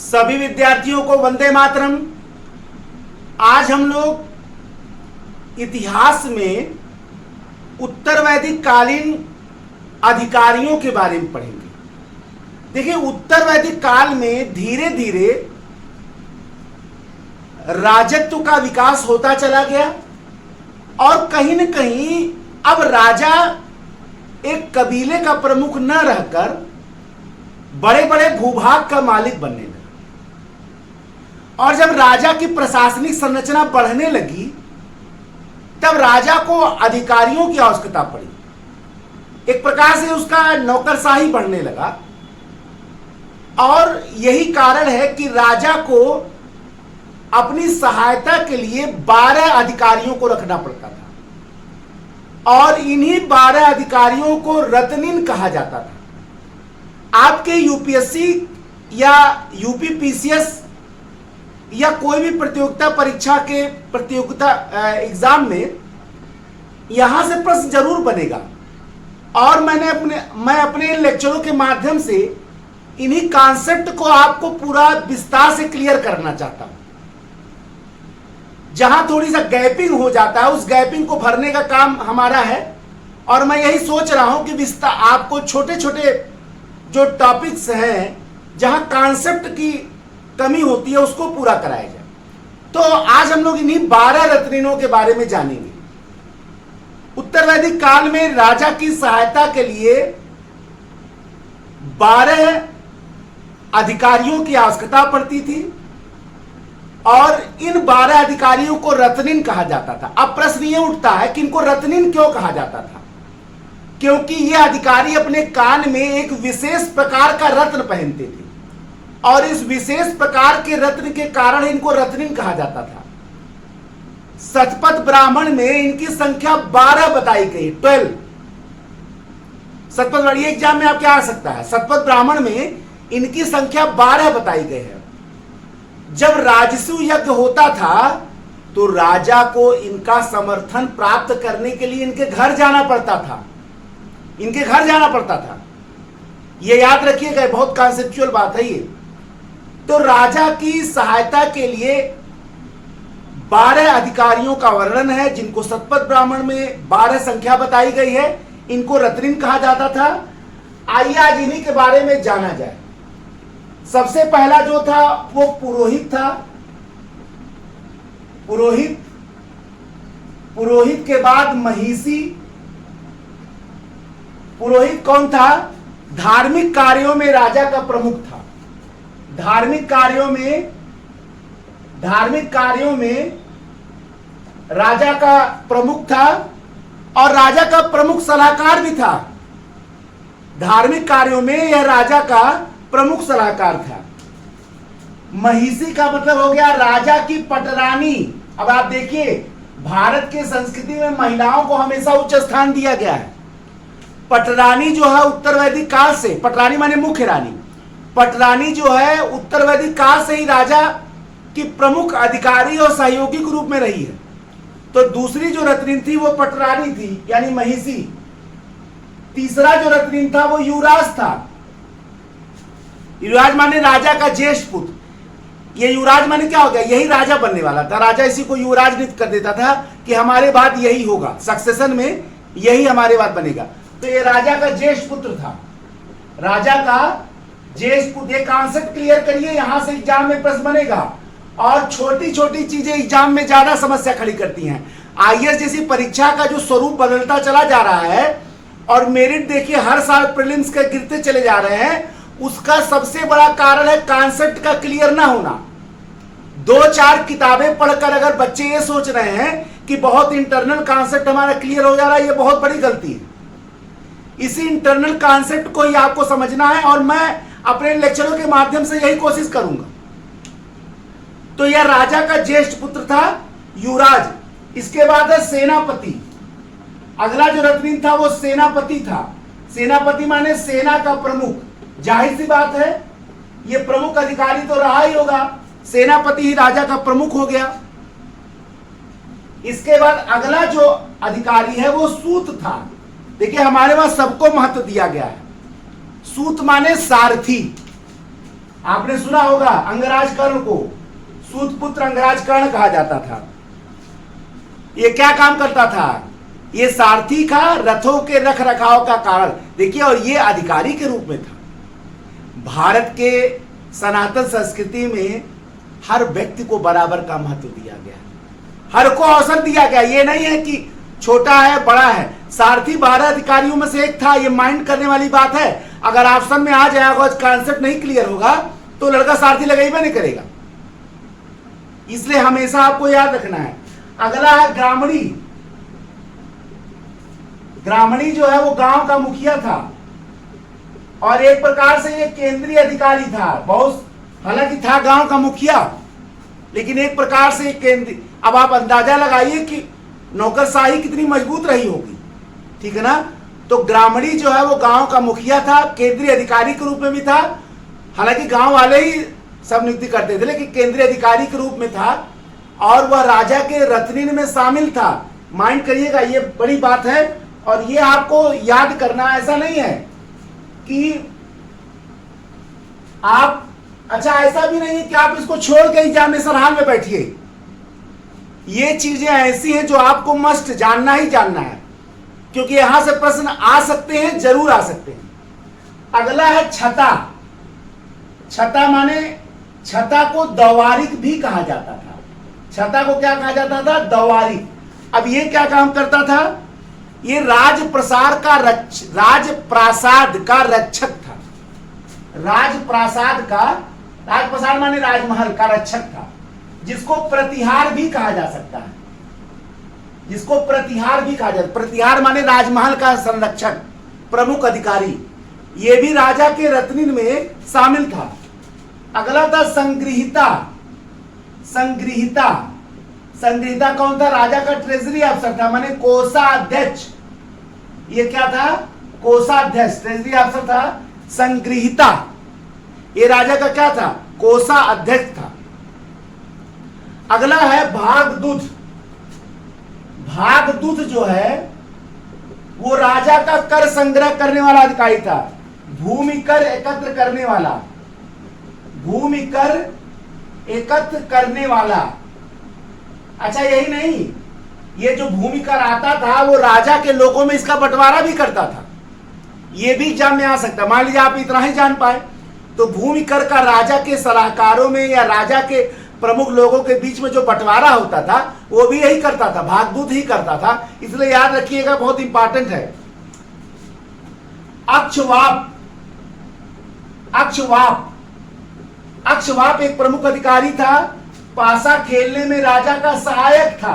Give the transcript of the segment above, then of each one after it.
सभी विद्यार्थियों को वंदे मातरम। आज हम लोग इतिहास में उत्तर वैदिक कालीन अधिकारियों के बारे में पढ़ेंगे। देखिए, उत्तर वैदिक काल में धीरे धीरे राजत्व का विकास होता चला गया और कहीं न कहीं अब राजा एक कबीले का प्रमुख न रहकर बड़े बड़े भूभाग का मालिक बनने लगा। और जब राजा की प्रशासनिक संरचना बढ़ने लगी तब राजा को अधिकारियों की आवश्यकता पड़ी। एक प्रकार से उसका नौकरशाही बढ़ने लगा और यही कारण है कि राजा को अपनी सहायता के लिए 12 अधिकारियों को रखना पड़ता था और इन्हीं 12 अधिकारियों को रत्निन कहा जाता था। आपके यूपीएससी या यूपीपीसीएस या कोई भी प्रतियोगिता परीक्षा के प्रतियोगिता एग्जाम में यहां से प्रश्न जरूर बनेगा और मैं अपने लेक्चरों के माध्यम से इन्हीं कॉन्सेप्ट को आपको पूरा विस्तार से क्लियर करना चाहता हूं। जहां थोड़ी सा गैपिंग हो जाता है उस गैपिंग को भरने का काम हमारा है और मैं यही सोच रहा हूं कि विस्तार आपको छोटे छोटे जो टॉपिक्स हैं जहां कॉन्सेप्ट की कमी होती है उसको पूरा कराया जाए। तो आज हम लोग इन्हीं 12 रत्निनों के बारे में जानेंगे। उत्तर वैदिक काल में राजा की सहायता के लिए 12 अधिकारियों की आवश्यकता पड़ती थी और इन 12 अधिकारियों को रत्निन कहा जाता था। अब प्रश्न यह उठता है कि इनको रत्निन क्यों कहा जाता था? क्योंकि ये अधिकारी अपने कान में एक विशेष प्रकार का रत्न पहनते थे और इस विशेष प्रकार के रत्न के कारण इनको रत्निन कहा जाता था। शतपथ ब्राह्मण में इनकी संख्या 12 बताई गई, 12। शतपथ बड़ी एग्जाम में आपके आ सकता है। शतपथ ब्राह्मण में इनकी संख्या 12 बताई गई है। जब राजसू यज्ञ होता था तो राजा को इनका समर्थन प्राप्त करने के लिए इनके घर जाना पड़ता था। यह याद रखिएगा, बहुत कॉन्सेप्चुअल बात है ये। तो राजा की सहायता के लिए 12 अधिकारियों का वर्णन है जिनको शतपथ ब्राह्मण में 12 संख्या बताई गई है। इनको रत्निन कहा जाता था। आइए आज इन्हीं के बारे में जाना जाए। सबसे पहला जो था वो पुरोहित था। पुरोहित के बाद महिषी। पुरोहित कौन था? धार्मिक कार्यों में राजा का प्रमुख था। धार्मिक कार्यों में राजा का प्रमुख था और राजा का प्रमुख सलाहकार भी था। धार्मिक कार्यों में यह राजा का प्रमुख सलाहकार था। महिषी का मतलब हो गया राजा की पटरानी। अब आप देखिए, भारत के संस्कृति में महिलाओं को हमेशा उच्च स्थान दिया गया है। पटरानी जो है उत्तर वैदिक काल से, पटरानी माने मुख्य रानी, पटरानी जो है उत्तर वैदिक काल से ही राजा की प्रमुख अधिकारी और सहयोगी के रूप में रही है। तो दूसरी जो रत्निन थी वो पटरानी थी यानी महिषी। तीसरा जो रत्निन था वो युवराज था। युवराज माने राजा का ज्येष्ठ पुत्र। ये युवराज माने क्या हो गया? यही राजा बनने वाला था। राजा इसी को युवराज नियुक्त कर देता था कि हमारे बाद यही होगा, सक्सेशन में यही हमारे बाद बनेगा। तो ये राजा का ज्येष्ठ पुत्र था। राजा का ज्येष्ठ पुत्र। ये कॉन्सेप्ट क्लियर करिए, यहां से एग्जाम में प्रश्न बनेगा और छोटी छोटी चीजें एग्जाम में ज्यादा समस्या खड़ी करती हैं। आईएएस जैसी परीक्षा का जो स्वरूप बदलता चला जा रहा है और मेरिट देखिए हर साल प्रीलिम्स के गिरते चले जा रहे हैं, उसका सबसे बड़ा कारण है कॉन्सेप्ट का क्लियर ना होना। 2-4 किताबें पढ़कर अगर बच्चे ये सोच रहे हैं कि बहुत इंटरनल कॉन्सेप्ट हमारा क्लियर हो जा रहा है, ये बहुत बड़ी गलती है। इसी इंटरनल कॉन्सेप्ट को ही आपको समझना है और मैं अपने लेक्चरों के माध्यम से यही कोशिश करूंगा। तो यह राजा का ज्येष्ठ पुत्र था, युवराज। इसके बाद है सेनापति। अगला जो रत्निन था वो सेनापति था। सेनापति माने सेना का प्रमुख। जाहिर सी बात है ये प्रमुख अधिकारी तो रहा ही होगा, सेनापति ही राजा का प्रमुख हो गया। इसके बाद अगला जो अधिकारी है वो सूत था। देखिए हमारे पास सबको महत्व दिया गया है। सूत माने सारथी। आपने सुना होगा अंगराज कर्ण को सूतपुत्र अंगराज कर्ण कहा जाता था। ये क्या काम करता था? ये सारथी का, रथों के रख रखाव का कारण देखिए, और ये अधिकारी के रूप में था। भारत के सनातन संस्कृति में हर व्यक्ति को बराबर का महत्व दिया गया, हर को अवसर दिया गया। ये नहीं है कि छोटा है बड़ा है। सारथी 12 अधिकारियों में से एक था। ये माइंड करने वाली बात है। अगर ऑप्शन में आ जाएगा, कॉन्सेप्ट नहीं क्लियर होगा तो लड़का सारथी लगाई नहीं करेगा। इसलिए हमेशा आपको याद रखना है। अगला है ग्रामणी। ग्रामणी जो है वो गांव का मुखिया था और एक प्रकार से ये केंद्रीय अधिकारी था। बहुत, हालांकि था गांव का मुखिया, लेकिन एक प्रकार से केंद्रीय। अब आप अंदाजा लगाइए कि नौकरशाही कितनी मजबूत रही होगी, ठीक है ना। तो ग्रामणी जो है वो गांव का मुखिया था, केंद्रीय अधिकारी के रूप में भी था। हालांकि गांव वाले ही सब नियुक्ति करते थे, लेकिन केंद्रीय अधिकारी के रूप में था और वह राजा के रत्निन में शामिल था। माइंड करिएगा, ये बड़ी बात है और ये आपको याद करना। ऐसा नहीं है कि आप, अच्छा ऐसा भी नहीं है कि आप इसको छोड़ के एग्जामिनेशन हॉल में बैठिए। ये चीजें ऐसी हैं जो आपको मस्ट जानना ही जानना है, क्योंकि यहां से प्रश्न आ सकते हैं, जरूर आ सकते हैं। अगला है छता। छता माने, छता को दवारिक भी कहा जाता था। छता को क्या कहा जाता था? दवारिक। अब ये क्या काम करता था? ये राजप्रासाद का रक्षक था। राजप्रासाद माने राजमहल का रक्षक था, जिसको प्रतिहार भी कहा जा सकता है। जिसको प्रतिहार भी कहा जाता, प्रतिहार माने राजमहल का संरक्षक, प्रमुख अधिकारी। ये भी राजा के रत्निन में शामिल था। अगला था संग्रहिता। संग्रहिता, संग्रहिता कौन था? राजा का ट्रेजरी अफसर था, माने कोषाध्यक्ष। ये क्या था? कोषाध्यक्ष, ट्रेजरी अफसर था। संग्रहिता ये राजा का क्या था? कोषाध्यक्ष था। अगला है भागदूत। भागदूत जो है वो राजा का कर संग्रह करने वाला अधिकारी था, भूमि कर एकत्र करने वाला। भूमि कर एकत्र करने वाला। अच्छा यही नहीं, ये जो भूमि कर आता था वो राजा के लोगों में इसका बंटवारा भी करता था। ये भी एग्जाम में आ सकता है। मान लीजिए आप इतना ही जान पाए तो भूमि कर का राजा के सलाहकारों में या राजा के प्रमुख लोगों के बीच में जो बंटवारा होता था वो भी यही करता था, भागदूत ही करता था। इसलिए याद रखिएगा, बहुत इंपॉर्टेंट है। अक्षवाप। अक्षवाप, अक्षवाप एक प्रमुख अधिकारी था। पासा खेलने में राजा का सहायक था।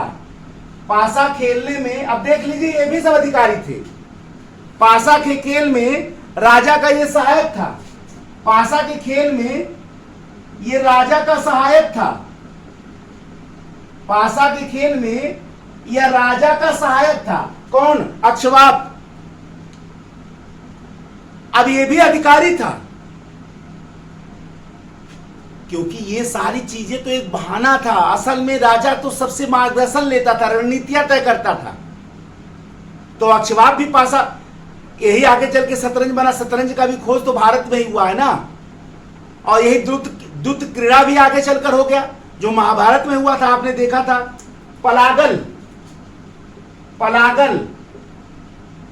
पासा खेलने में, अब देख लीजिए ये भी सब अधिकारी थे। पासा के खेल में राजा का ये सहायक था। पासा के खेल में ये राजा का सहायक था। पासा के खेल में यह राजा का सहायक था। कौन? अक्षवाप। अब ये भी अधिकारी था, क्योंकि ये सारी चीजें तो एक बहाना था। असल में राजा तो सबसे मार्गदर्शन लेता था, रणनीतियां तय करता था। तो अक्षवाप भी पासा, यही आगे चल के शतरंज बना। शतरंज का भी खोज तो भारत में ही हुआ है ना, और यही द्रुत क्रीड़ा भी आगे चलकर हो गया, जो महाभारत में हुआ था, आपने देखा था। पलागल। पलागल,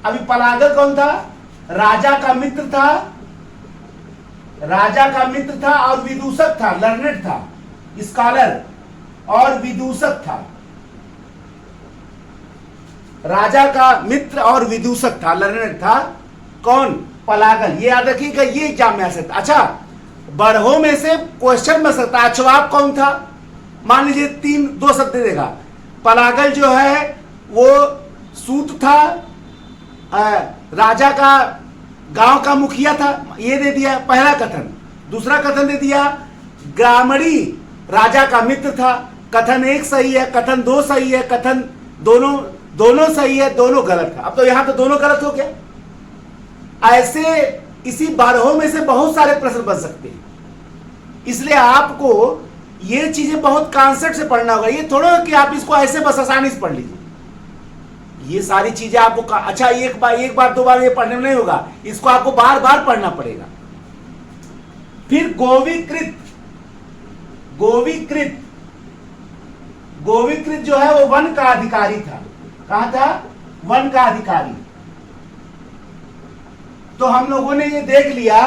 अभी पलागल कौन था? राजा का मित्र था। राजा का मित्र था और विदूषक था, लर्नेड था, स्कॉलर और विदूषक था। राजा का मित्र और विदूषक था, लर्नेड था। कौन? पलागल। ये याद रखिएगा, ये एग्जाम में आ सकता। अच्छा, बड़हों में से क्वेश्चन में सकता। अक्षवाप कौन था? मान लीजिए दो शब्द दे देगा। पलागल जो है वो सूत था, राजा का गांव का मुखिया था, ये दे दिया पहला कथन। दूसरा कथन दे दिया ग्रामणी राजा का मित्र था। कथन 1 सही है, कथन 2 सही है, कथन दोनों सही है, दोनों गलत है। अब तो यहां तो दोनों गलत हो गया। ऐसे इसी 12 में से बहुत सारे प्रश्न बन सकते हैं। इसलिए आपको ये चीजें बहुत कॉन्सेप्ट से पढ़ना होगा। ये थोड़ा कि आप इसको ऐसे बस आसानी से पढ़ लीजिए। ये सारी चीजें आपको अच्छा एक बार 2 बार ये पढ़ने में नहीं होगा, इसको आपको बार बार पढ़ना पड़ेगा। फिर गोविकृत, गोविकृत, गोविकृत जो है वो वन का अधिकारी था। कहां था? वन का अधिकारी। तो हम लोगों ने ये देख लिया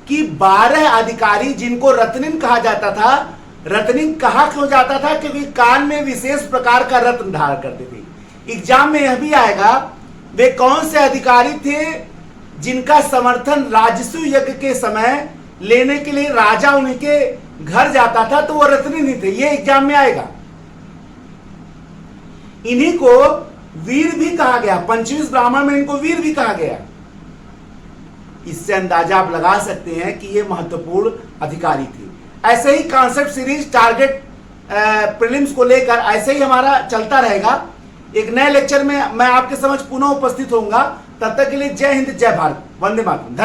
कि 12 अधिकारी जिनको रत्निन कहा जाता था। रत्निन कहा क्यों जाता था? क्योंकि कान में विशेष प्रकार का रत्न धारण करते थे। एग्जाम में यह भी आएगा वे कौन से अधिकारी थे जिनका समर्थन राजसू यज्ञ के समय लेने के लिए राजा उनके घर जाता था, तो वो रत्निन ही थे। ये एग्जाम में आएगा। इन्हीं को वीर भी कहा गया, पंचविंश ब्राह्मण में इनको वीर भी कहा गया। इससे अंदाजा आप लगा सकते हैं कि ये महत्वपूर्ण अधिकारी थे। ऐसे ही कॉन्सेप्ट सीरीज टारगेट प्रीलिम्स को लेकर ऐसे ही हमारा चलता रहेगा। एक नए लेक्चर में मैं आपके समझ पुनः उपस्थित होऊंगा। तब तक के लिए जय हिंद, जय भारत, वंदे मातरम।